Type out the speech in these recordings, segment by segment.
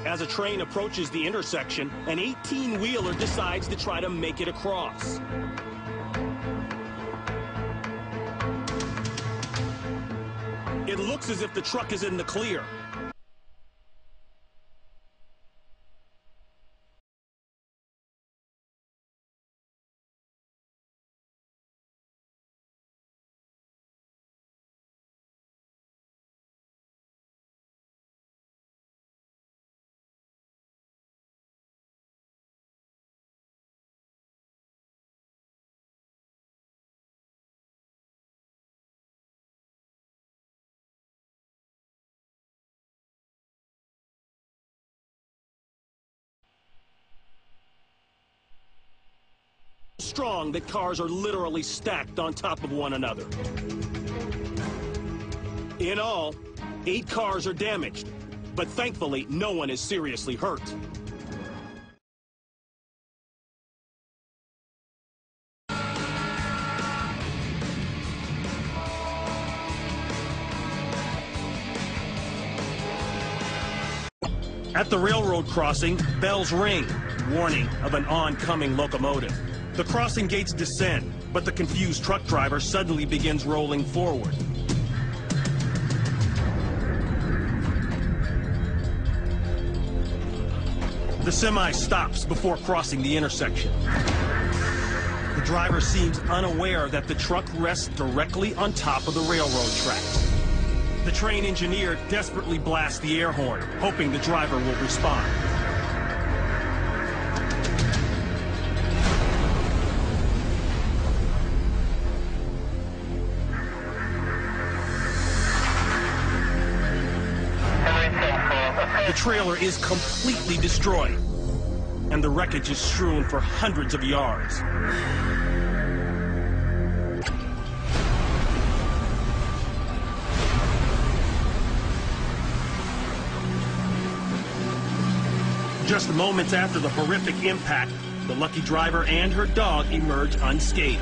As a train approaches the intersection, an 18-wheeler decides to try to make it across. It looks as if the truck is in the clear. Strong that cars are literally stacked on top of one another. In all, 8 cars are damaged, but thankfully no one is seriously hurt. At the railroad crossing, bells ring, warning of an oncoming locomotive. The crossing gates descend, but the confused truck driver suddenly begins rolling forward. The semi stops before crossing the intersection. The driver seems unaware that the truck rests directly on top of the railroad tracks. The train engineer desperately blasts the air horn, hoping the driver will respond. The trailer is completely destroyed, and the wreckage is strewn for hundreds of yards. Just moments after the horrific impact, the lucky driver and her dog emerge unscathed.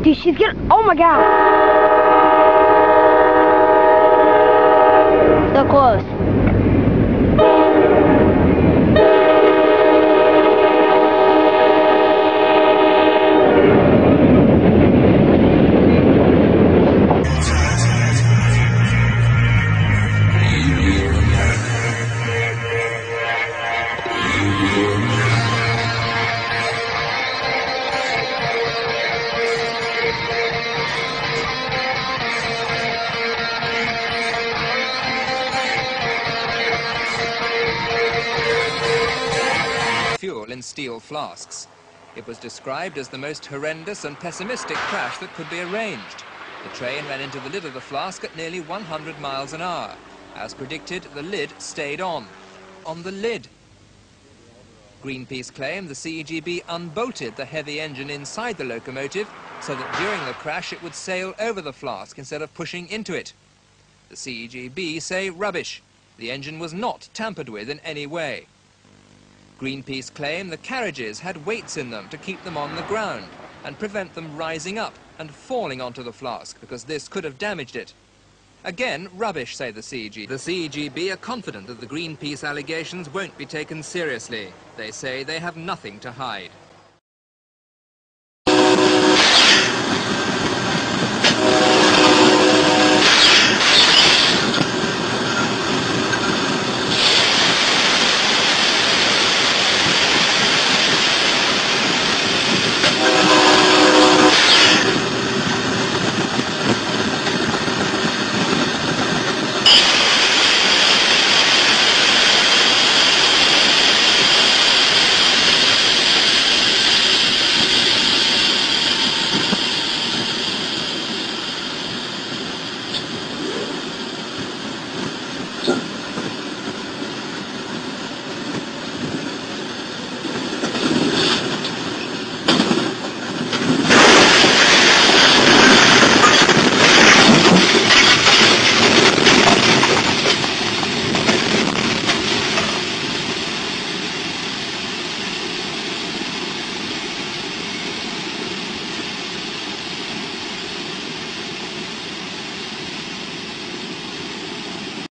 Dude, she's getting... Oh my god! So close. Fuel in steel flasks. It was described as the most horrendous and pessimistic crash that could be arranged. The train ran into the lid of the flask at nearly 100 miles an hour. As predicted, the lid stayed on. On the lid. Greenpeace claimed the CEGB unbolted the heavy engine inside the locomotive so that during the crash it would sail over the flask instead of pushing into it. The CEGB say rubbish. The engine was not tampered with in any way. Greenpeace claim the carriages had weights in them to keep them on the ground and prevent them rising up and falling onto the flask because this could have damaged it. Again, rubbish, say the CEGB. The CEGB are confident that the Greenpeace allegations won't be taken seriously. They say they have nothing to hide.